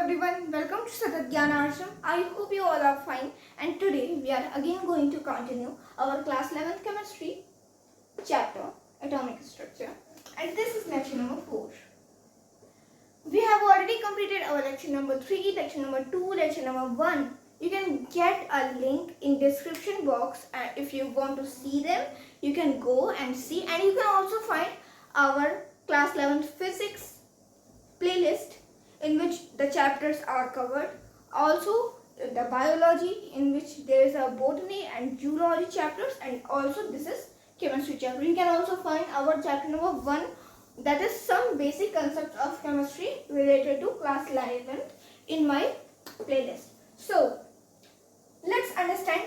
everyone, welcome to Satat Gyan Ashram. I hope you all are fine, and today we are again going to continue our class 11th chemistry chapter atomic structure, and this is lecture number 4. We have already completed our lecture number 3, lecture number 2, lecture number 1. You can get a link in description box, and if you want to see them you can go and see, and you can also find our class 11th physics playlist in which the chapters are covered. Also the biology, in which there is a botany and zoology chapters, and also this is chemistry chapter. You can also find our chapter number 1, that is some basic concepts of chemistry related to class 11th, in my playlist. So let's understand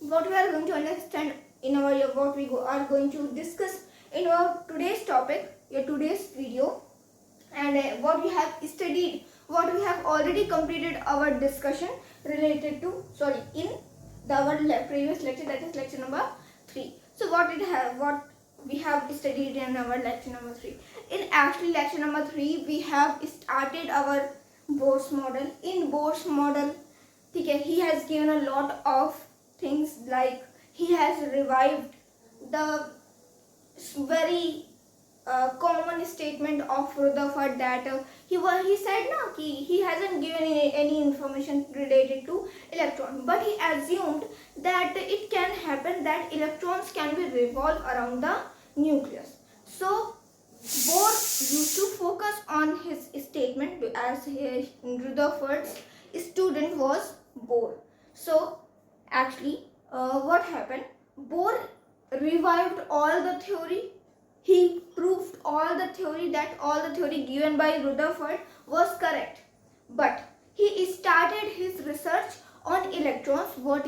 what we are going to understand in our are going to discuss in our today's topic, today's video, and what we have studied, what we have already completed our discussion related to, in our previous lecture, that is lecture number 3. So what we have studied in our lecture number 3. In actually lecture number 3 we have started our Bohr's model. In Bohr's model, he has given a lot of things, like he has revived the very common statement of Rutherford that he said he hasn't given any information related to electron, but he assumed that it can happen that electrons can be revolved around the nucleus. So Bohr used to focus on his statement, as Rutherford's student was Bohr. So actually what happened, Bohr revived all the theory. He proved all the theory given by Rutherford was correct, but he started his research on electrons, what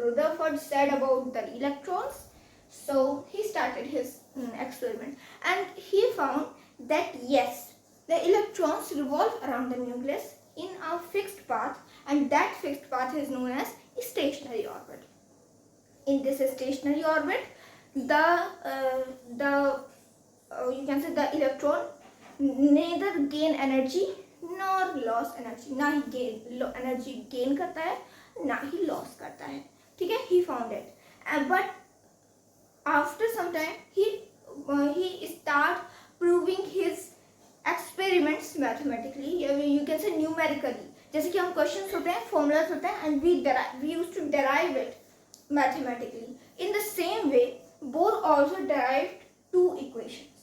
Rutherford said about the electrons. So he started his experiment, and he found that yes, the electrons revolve around the nucleus in a fixed path, and that fixed path is known as stationary orbit. In this stationary orbit, you can say the electron neither gain energy nor loss energy. ना ही energy gain करता है, ना ही loss करता है. ठीक है, he found it. But after some time he start proving his experiments mathematically. You can say numerically. जैसे कि हम questions होते हैं, formulas होते हैं, and we used to derive it mathematically. In the same way, Bohr also derived two equations.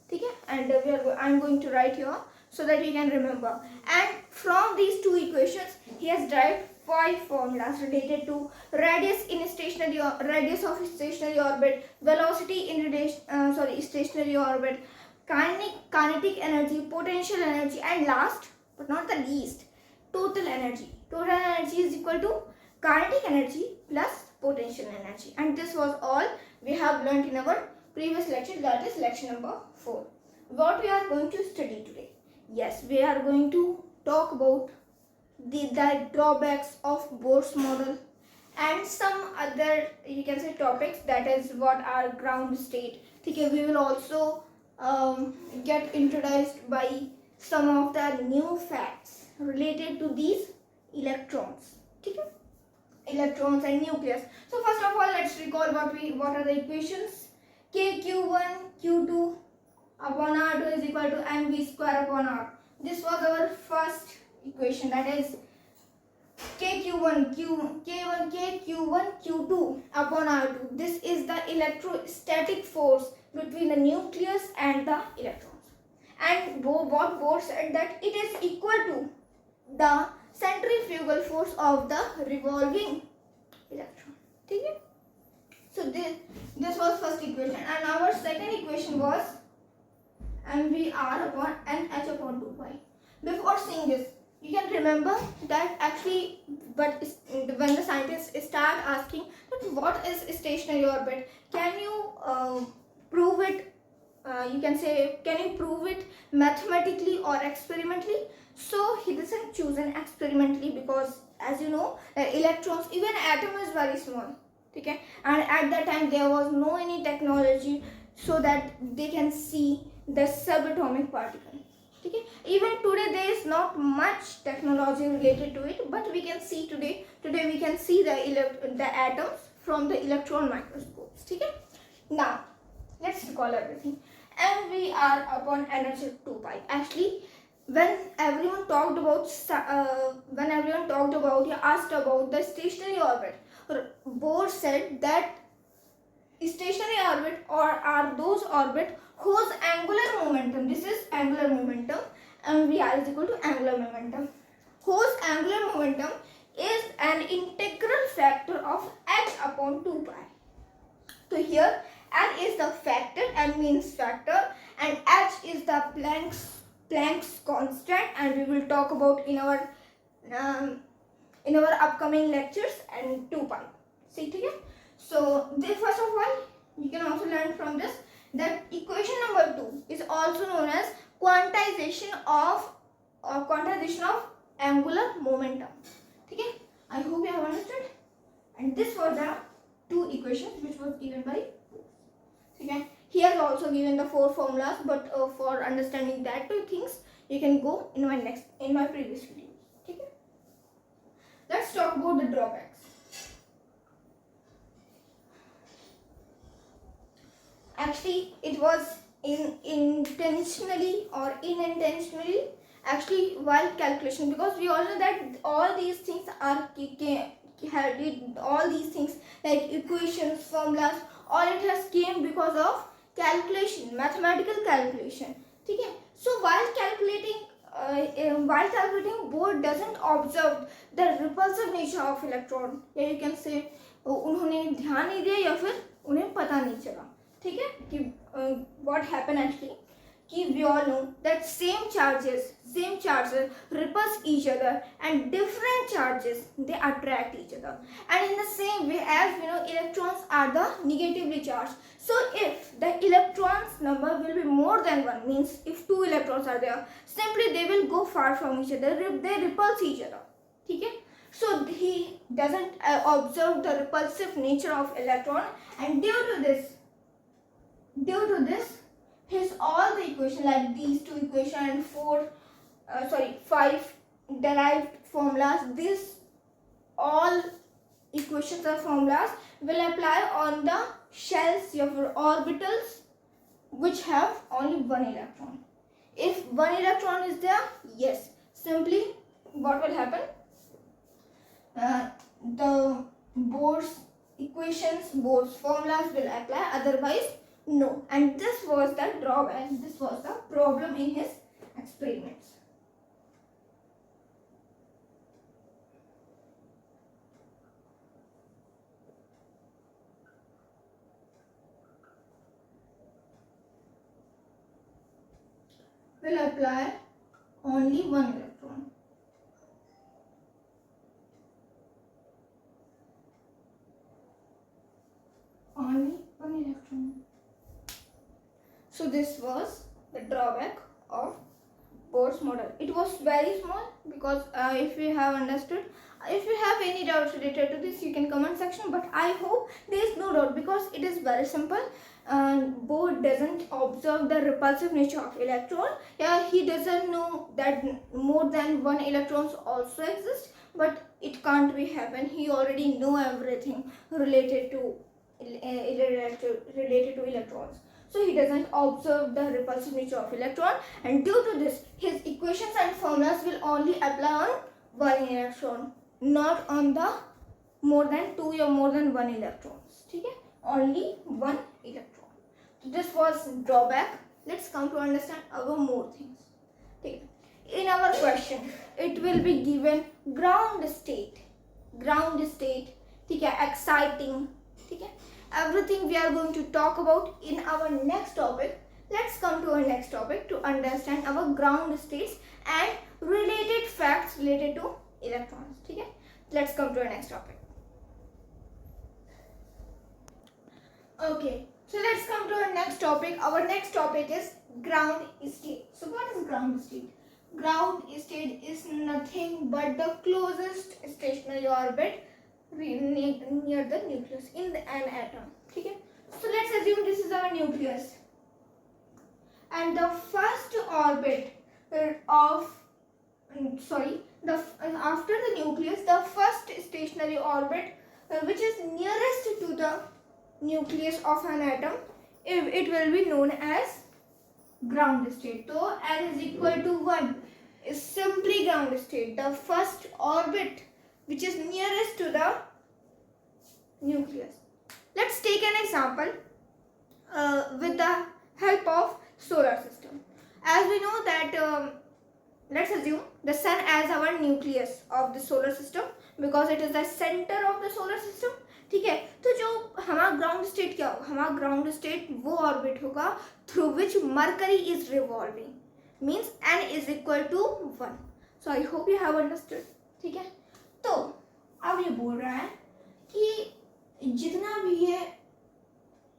ठीक है, and I'm going to write here so that you can remember. And from these two equations, he has derived 5 formulas related to radius of stationary orbit, velocity in stationary orbit, kinetic energy, potential energy, and last but not the least, total energy. Total energy is equal to kinetic energy plus potential energy, and this was all we have learned in our previous lecture, that is lecture number 4. What we are going to study today? Yes, we are going to talk about the drawbacks of Bohr's model and some other, you can say, topics, that is what are ground state. Okay, we will also get introduced by some of the new facts related to these electrons. Okay? Electrons and nucleus. So first of all, let's recall what are the equations. KQ1 Q2 upon R2 is equal to mv square upon R. This was our first equation, that is KQ1 Q2 upon R2. This is the electrostatic force between the nucleus and the electrons. And what Bohr said, that it is equal to the centrifugal force of the revolving electron. Okay? So this was first equation, and our second equation was mvr upon nh upon 2pi. Before seeing this, you can remember that actually, but when the scientists start asking that what is stationary orbit, can you prove it? You can say, can you prove it mathematically or experimentally? So he doesn't choose an experimentally, because as you know, electrons, even atom is very small. Okay? And at that time there was no any technology so that they can see the subatomic particle. Okay? Even today there is not much technology related to it, but we can see today we can see the atoms from the electron microscopes. Okay? Now let's recall everything. And we are upon energy 2 pi. Actually, when everyone talked about asked about the stationary orbit, Bohr said that stationary orbit are those orbit whose angular momentum, this is angular momentum, mvr is equal to angular momentum, whose angular momentum is an integral factor of h upon 2 pi. So here n is the factor, n means factor, and h is the Planck's constant, and we will talk about in our upcoming lectures, and 2 pi. See here. So this, first of all, you can also learn from this that equation number 2 is also known as quantization of angular momentum. Okay, I hope you have understood. And this was the 2 equations which was given by. Okay, here also given the 4 formulas, but for understanding that 2 things you can go in my previous video. Okay, let's talk about the drawbacks. Actually, it was intentionally or unintentionally, actually, while calculation, because we all know that all these things are all these things like equations, formulas, all it has came because of calculation, mathematical calculation. Okay, so while calculating Bohr doesn't observe the repulsive nature of electron, या you can say उन्होंने ध्यान नहीं दिया या फिर उन्हें पता नहीं चला. ठीक है कि what happened actually, कि we all know that same charges repulse each other, and different charges they attract each other, and in the same way as we know electrons are the negatively charged. So if the electrons number will be more than 1, means if 2 electrons are there, simply they will go far from each other, they repulse each other. ठीक है, so he doesn't observe the repulsive nature of electron, and due to this his all the equation like these 2 equation and 5 derived formulas, these all equations or formulas will apply on the shells of orbitals which have only 1 electron. If 1 electron is there, yes, simply what will happen, the Bohr's equations, Bohr's formulas will apply, otherwise no. And this was the drawback, this was the problem in his experiments. Will apply only 1 electron. Only 1 electron. So this was the drawback of Bohr's model. It was very small because if you have understood, if you have any doubts related to this, you can comment section, but I hope there is no doubt because it is very simple. Bohr doesn't observe the repulsive nature of electron. Yeah, he doesn't know that more than 1 electrons also exist, but it can't be happen. He already know everything related to electrons. So he doesn't observe the repulsive nature of electron, and due to this his equations and formulas will only apply on 1 electron, not on the more than 2 or more than 1 electrons. Okay? Only 1 electron. So this was drawback. Let's come to understand our more things. Okay. In our question it will be given ground state, ठीक है, exciting, ठीक है, everything we are going to talk about in our next topic. Let's come to our next topic to understand our ground states and related facts related to electrons. ठीक है, let's come to our next topic. Okay, so let's come to our next topic. Our next topic is ground state. So what is ground state? Ground state is nothing but the closest stationary orbit near the nucleus in an atom. Okay? So let's assume this is our nucleus, and the first orbit of sorry the after the nucleus, the first stationary orbit which is nearest to the nucleus of an atom, it will be known as ground state. So n is equal to 1 is simply ground state, the first orbit which is nearest to the nucleus. Let's take an example with the help of solar system. As we know that let's assume the sun as our nucleus of the solar system because it is the center of the solar system. ठीक है, तो जो हमारा ground state क्या होगा, हमारा ground state वो orbit होगा through which Mercury is revolving, means n is equal to 1. So I hope you have understood. ठीक है, तो अब ये बोल रहा है कि जितना भी ये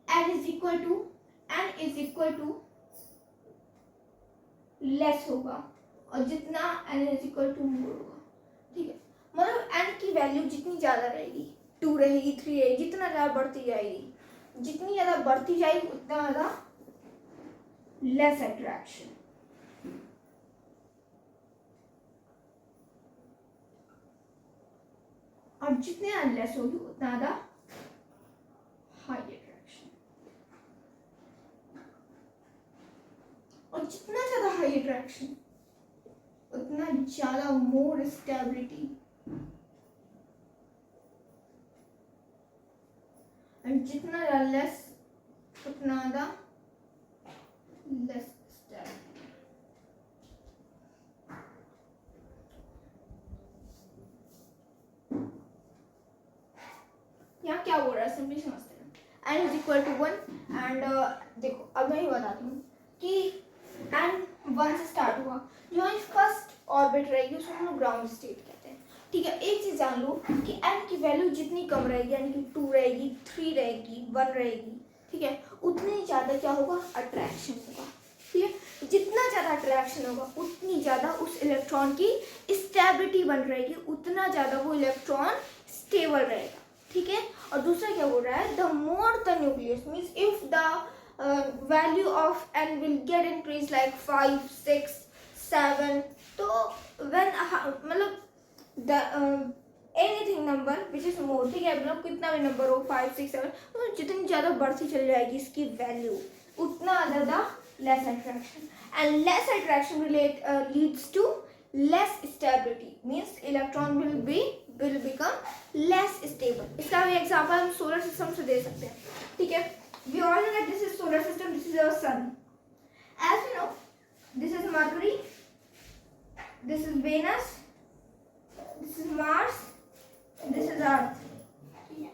n is equal to less होगा और जितना n is equal to more होगा. ठीक है, मतलब n की वैल्यू जितनी ज़्यादा रहेगी, 2 रहेगी, 3 रहेगी, जितना ज़्यादा बढ़ती जाएगी, जितनी ज़्यादा बढ़ती जाएगी उतना ज़्यादा लेस अट्रैक्शन. और जितने ज़्यादा लेस होगी उतना ज़्यादा हाई अट्रैक्शन. और जितना ज़्यादा हाई अट्रैक्शन उतना ज़्यादा मोर स्टेबिलिटी, एंड जितना ज़्यादा लेस उतना ज़्यादा लेस स्टेबिलिटी. यहाँ क्या बोल रहा है सिंपली समझते हैं. n is equal to 1 and देखो अब मैं ही बताती हूँ कि n 1 से स्टार्ट हुआ, जो फर्स्ट ऑर्बिट रहेगी उसको हम लोग ग्राउंड स्टेट कहते हैं. ठीक है, एक चीज़ जान लो कि n की वैल्यू जितनी कम रहेगी, यानी कि 2 रहेगी, 3 रहेगी, 1 रहेगी, ठीक है, उतनी ज़्यादा क्या होगा, अट्रैक्शन होगा. ठीक है, जितना ज़्यादा अट्रैक्शन होगा उतनी ज़्यादा उस इलेक्ट्रॉन की स्टेबिलिटी बन रहेगी, उतना ज़्यादा वो इलेक्ट्रॉन स्टेबल रहेगा. ठीक है, और दूसरा क्या बोल रहा है, the more the nucleus means if the value of n will get increase like 5, 6, 7, तो व्हेन मतलब the anything number which is more, ठीक है, मतलब कितना भी नंबर हो 5, 6, 7, तो जितनी ज़्यादा बढ़ती चली जाएगी इसकी वैल्यू उतना ज़्यादा less attraction, and less attraction leads to less stability, means electron will become less stable. इसका भी एग्जांपल हम सोलर सिस्टम से दे सकते हैं. ठीक है, we all know that this is solar system, this is our sun. As we know, this is Mercury, this is Venus, this is Mars, this is Earth. ठीक है,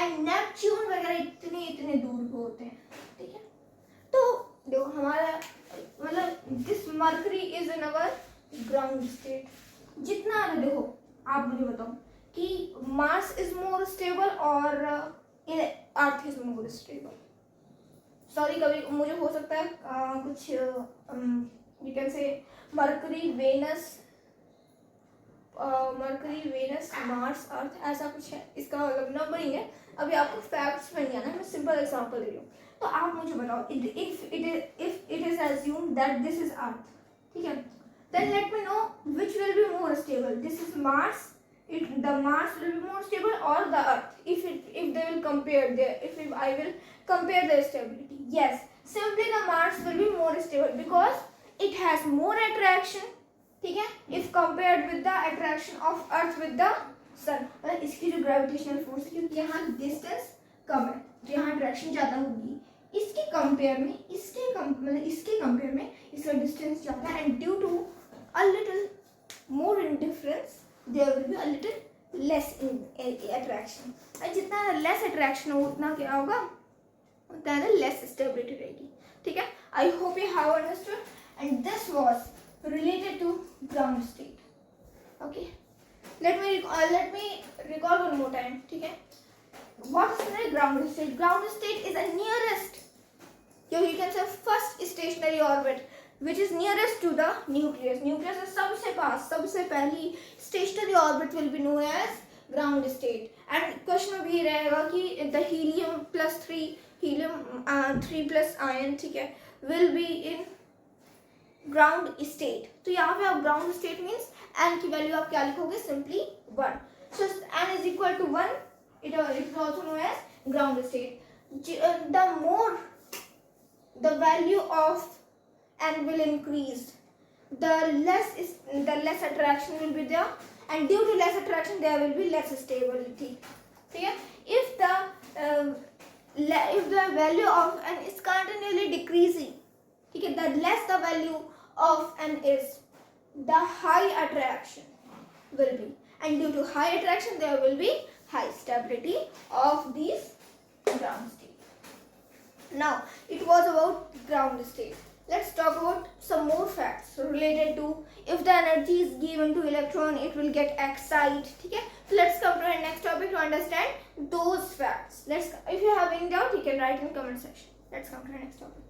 and Neptune वगैरह इतने दूर को होते हैं. ठीक है, तो देखो हमारा मतलब this Mercury is in our ground state. जितना देखो आप मुझे बताओ कि मार्स इज मोर स्टेबल और Earth is more stable. Sorry, कभी मुझे हो सकता है कुछ you can say Mercury Venus Mars Earth ऐसा कुछ है, इसका मतलब नंबरिंग है. अभी आपको फैक्ट्स में नहीं आना, मैं सिंपल एग्जांपल दे रही हूँ. तो आप मुझे बताओ if it is assume that this is earth. ठीक है, then let me know which will be more stable. This is Mars. The Mars will be more stable or the Earth. If they will compare if I will compare their stability. Yes, simply the Mars will be more stable because it has more attraction. ठीक है, if compared with the attraction of Earth with the Sun. मतलब इसकी जो gravitational force है, क्योंकि यहाँ distance कम है तो यहाँ attraction ज़्यादा होगी. इसके कंपेयर में इसका डिस्टेंस ज़्यादा है, and due to a little more indifference there will be a little less in attraction. और जितना less attraction हो उतना क्या होगा, उतना less stability रहेगी. ठीक है, I hope you have understood, and this was related to ground state. Okay, let me recall one more time. ठीक है, what is the ground state? Ground state is the nearest, you can say first stationary orbit which is nearest to the nucleus. Nucleus is सबसे पास, सबसे पहली stationary orbit will be known as ground state. And question में भी रहेगा कि the helium plus 3 plus ion, ठीक है, will be in ground state, तो यहाँ पे आप ग्राउंड स्टेट मीन्स एन की वैल्यू आप क्या लिखोगे, simply 1. So n is equal to 1, it is also known as ground state. The more the value of n will increase, the less attraction will be there, and due to less attraction there will be less stability. Okay? If the value of n is continually decreasing, okay, the less the value of n is, the high attraction will be, and due to high attraction there will be high stability of these ground state. Now it was about ground state. Let's talk about some more facts related to if the energy is given to electron, it will get excited. Okay? So let's come to our next topic to understand those facts. If you have any doubt, you can write in comment section. Let's come to our next topic.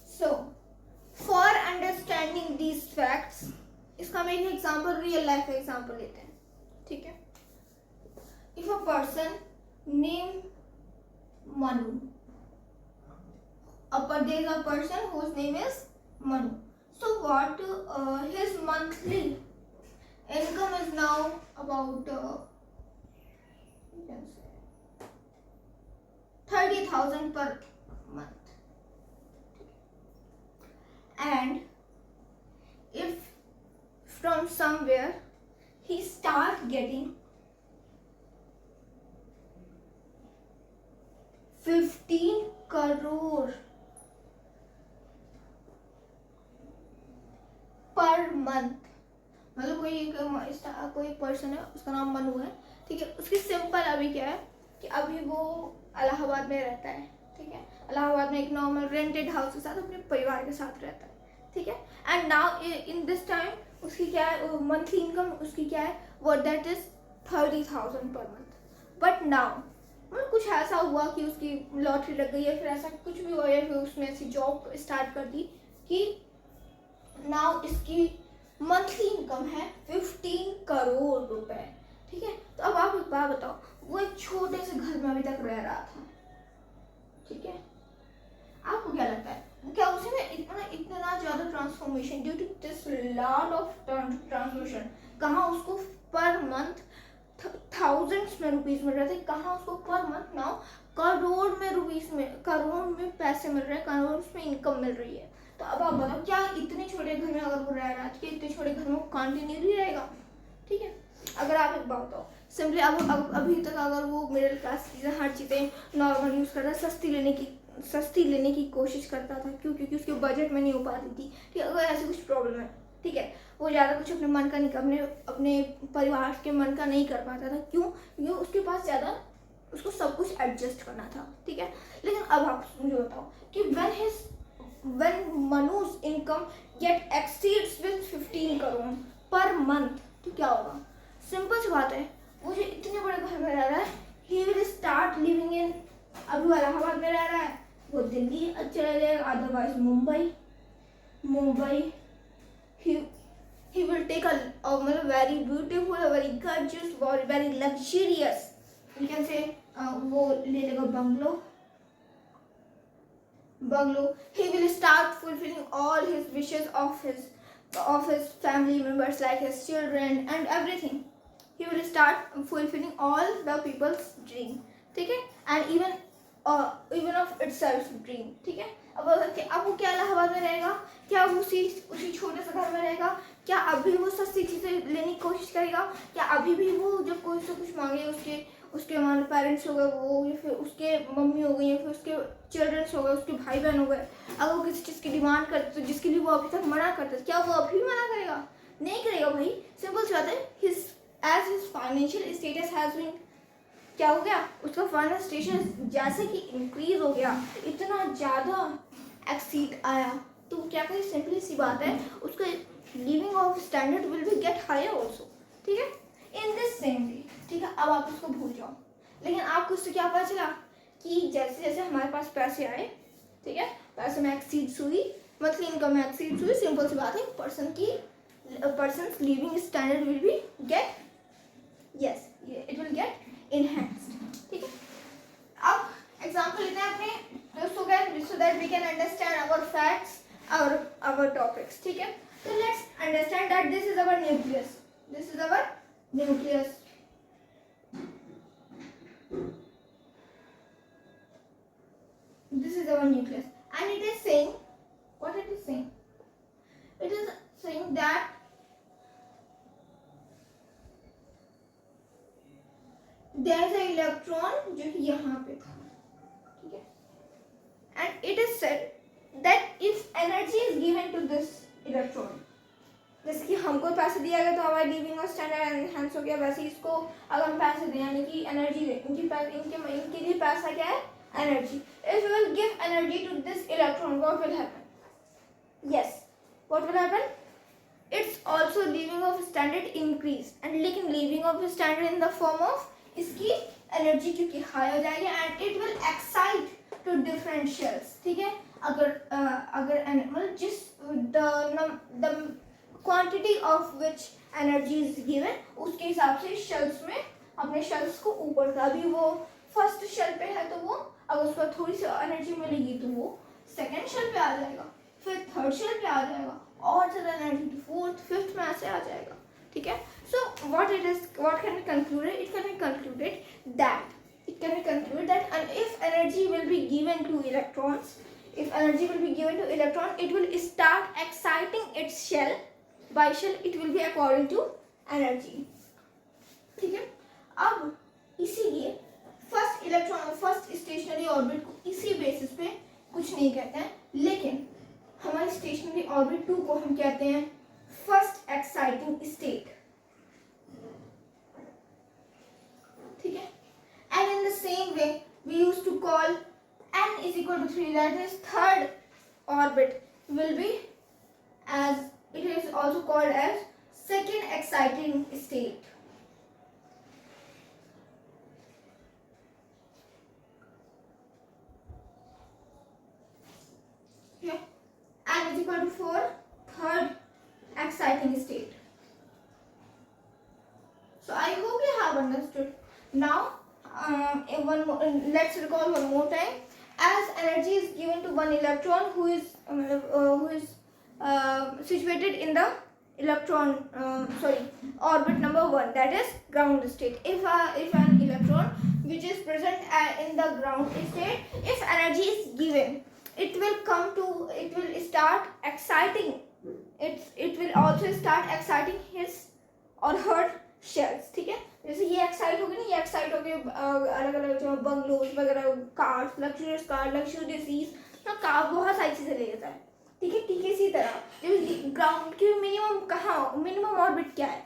So for understanding these facts, इसका हम एक example real life example लेते हैं. ठीक है. If a person name Manu, there is a person whose name is Manu. So what his monthly income is now about you can say 30,000 per month. And if from somewhere he start getting 15 crore per month, मतलब कोई person है, उसका नाम मनु है. ठीक है. उसकी simple अभी क्या है कि अभी वो इलाहाबाद में रहता है. ठीक है. इलाहाबाद में एक नॉर्मल रेंटेड हाउस के साथ अपने परिवार के साथ रहता है. ठीक है. And now in this time उसकी क्या है, मंथली इनकम उसकी क्या है, वो that is 30,000 per month. But now मतलब कुछ ऐसा हुआ कि उसकी लॉटरी लग गई, या फिर ऐसा कुछ भी हुआ, या फिर उसने ऐसी जॉब स्टार्ट कर दी कि नाउ इसकी मंथली इनकम है 15 करोड़ रुपए. ठीक है. तो अब आप एक बात बताओ, वो एक छोटे से घर में अभी तक रह रहा था. ठीक है. आपको क्या लगता है, क्या उसी में इतना ज्यादा transformation due to this lot of transformation, कहाँ उसको पर मंथ थाउजेंड्स में रुपीस मिल रहे थे, कहाँ उसको पर मंथ नाउ करोड़ में पैसे मिल रहे हैं, करोड़ में इनकम मिल रही है. तो अब आप बताओ, क्या इतने छोटे घर में अगर वो रह रहा है, तो इतने छोटे घर में वो कंटिन्यूली रहेगा. ठीक है. अगर आप एक बात बताओ, सिंपली अब अभी तक अगर वो मिडिल क्लास चीज़ें, हर चीज़ें नॉर्मल यूज़ कर रहा है, सस्ती लेने की कोशिश करता था, क्योंकि उसके बजट में नहीं हो पाती थी. ठीक है. अगर ऐसी कुछ प्रॉब्लम है, ठीक है, वो ज़्यादा कुछ अपने मन का नहीं, अपने परिवार के मन का नहीं कर पाता था. क्योंकि उसके पास ज़्यादा उसको सब कुछ एडजस्ट करना था. ठीक है. लेकिन अब आप मुझे बताओ कि when Manu's income get exceeds with 15 crore per month, तो क्या होगा. सिंपल सी बात है, वो जो इतने बड़े घर में रह रहा है, he will start living in, अभी वो इलाहाबाद में रह रहा है, वो दिल्ली चला जाएगा, otherwise Mumbai. he will take a मतलब very beautiful, very gorgeous, very luxurious, you can say, वो ले लेगा bungalow. He will start fulfilling all his wishes of his family members, like his children and everything. He will start fulfilling all the people's dream. ठीक है. And even of itself dream. ठीक है. अब वो क्या इलाहाबाद में रहेगा, क्या उसी छोटे से घर में रहेगा, क्या अभी वो सस्ती चीज़ें लेने की कोशिश करेगा, क्या अभी भी वो जब कोई से कुछ मांगे, उसके मान पेरेंट्स हो गए वो, या फिर उसके मम्मी हो गई, या फिर उसके चिल्ड्रंस हो गए, उसके भाई बहन हो गए, अगर वो किसी चीज़ की डिमांड करते तो जिसके लिए वो अभी तक मना करते, क्या वो अभी भी मना करेगा? नहीं करेगा भाई. सिंपल सी बात है. As his financial status has been, क्या हो गया, उसका फाइनेंशियल स्टेटस जैसे कि इंक्रीज हो गया, इतना ज़्यादा एक्सीड आया, तो क्या करें, सिंपली सी बात है, उसका living of standard will be get higher also. ठीक है. In this same way. ठीक है. अब आप उसको भूल जाओ. लेकिन आपको उससे क्या पता चला कि जैसे जैसे हमारे पास पैसे आए, ठीक है, पैसे में एक्सीड्स हुई, मंथली इनकम में एक्सीड्स हुई, सिंपल सी बात है, person living standard will be get, yes, it will get enhanced. ठीक है. अब एग्जाम्पल लेते हैं अपने so that we can understand our facts, our topics. ठीक है? So let's understand that this is our nucleus. This is our nucleus. This is our nucleus, and it is saying what it is saying. It is saying that there is an electron जो कि यहाँ पे था, ठीक है? And it is said that if energy is given to this electron, जैसे कि हमको पैसे दिया गया तो हमारा लिविंग स्टैंडर्ड एनहांस हो गया, वैसे इसको अगर हम पैसे दें यानी कि एनर्जी दें, इनके लिए पैसा क्या है? Energy. If we will give energy to this electron, what will happen? Yes, what will happen? Its also leaving of standard increase, and लेकिन leaving of standard in the form of इसकी energy क्योंकि high हो जाएगी, and it will excite to different shells. ठीक है? अगर मतलब जिस the quantity of which energy is given उसके हिसाब से shells में अपने shells को ऊपर का, अभी वो फर्स्ट शेल पे है तो वो अगर उसको थोड़ी सी एनर्जी मिलेगी तो वो सेकंड शेल पे आ जाएगा, फिर थर्ड शेल पे आ जाएगा, और ज़्यादा एनर्जी तो फोर्थ फिफ्थ में ऐसे आ जाएगा. ठीक है? So what can be concluded? It can be concluded that and if energy will be given to electrons, it will start exciting its shell. By shell it will be according to energy. ठीक है? अब इसीलिए first stationery orbit को इसी basis पे कुछ नहीं कहते हैं, लेकिन हमारी स्टेशनरी ऑर्बिट 2 को हम कहते हैं फर्स्ट एक्साइटिंग स्टेट. ठीक है? And in the same way we use to call n is equal to 3, that is third orbit will be as it is also called as second exciting state. And is equal to 4 third exciting state. So I hope you have understood. Now let's recall one more time. As energy is given to one electron who is situated in the orbit number 1, that is ground state. If an electron which is present in the ground state, if energy is given, it will start exciting. It will also start exciting his or her shells. ठीक है? जैसे ये excite हो गए ना, ये excite हो गए अलग अलग जो बंगलोज वगैरह, कार्स, लग्जरियस कार, लग्जरियस ना कार, बहुत सारी चीज़ें ले जाता है. ठीक है? ठीक इसी तरह ग्राउंड की मिनिमम ऑर्बिट क्या है?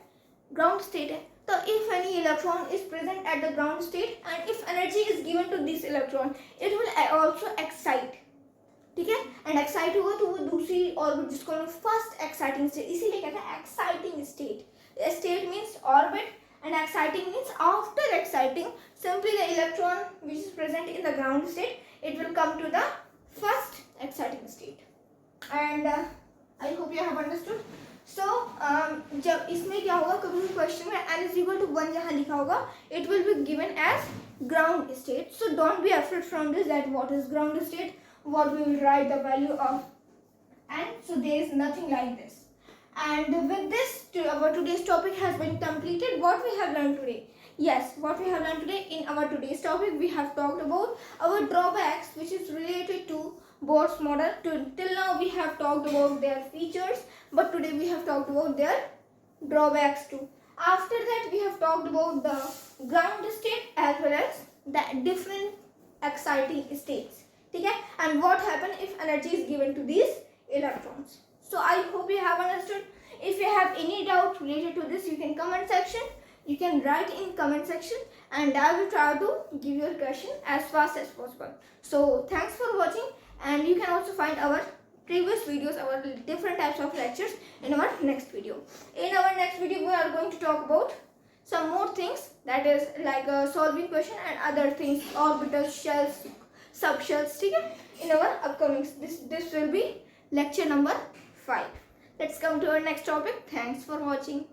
ग्राउंड स्टेट है. तो if any electron is present at the ground state and if energy is given to this electron, it will also excite. ठीक है? एंड एक्साइट होगा तो वो दूसरी ऑर्बिट जिसको हम फर्स्ट एक्साइटिंग स्टेट, इसीलिए कहते हैं exciting state. State means orbit and exciting means after exciting simply the electron which is present in the ground state, it will come to the first exciting state. And I hope you have understood. So जब इसमें क्या होगा, कभी भी question में n is equal to 1 जहाँ लिखा होगा, it will be given as ground state. So don't be afraid from this that what is ground state, what we will write the value of, and so there is nothing like this. And with this, our today's topic has been completed. What we have learned today? Yes, what we have learned today in our today's topic, we have talked about our drawbacks, which is related to Bohr's model. Till now, we have talked about their features, but today we have talked about their drawbacks too. After that, we have talked about the ground state as well as the different exciting states. Okay? And what happens if energy is given to these electrons. So I hope you have understood. If you have any doubt related to this, you can comment section. You can write in comment section and I will try to give your question as fast as possible. So thanks for watching, and you can also find our previous videos, our different types of lectures in our next video. In our next video, we are going to talk about some more things, that is like a solving question and other things, orbital shells, subshells. In our upcoming, this will be lecture number 5. Let's come to our next topic. Thanks for watching.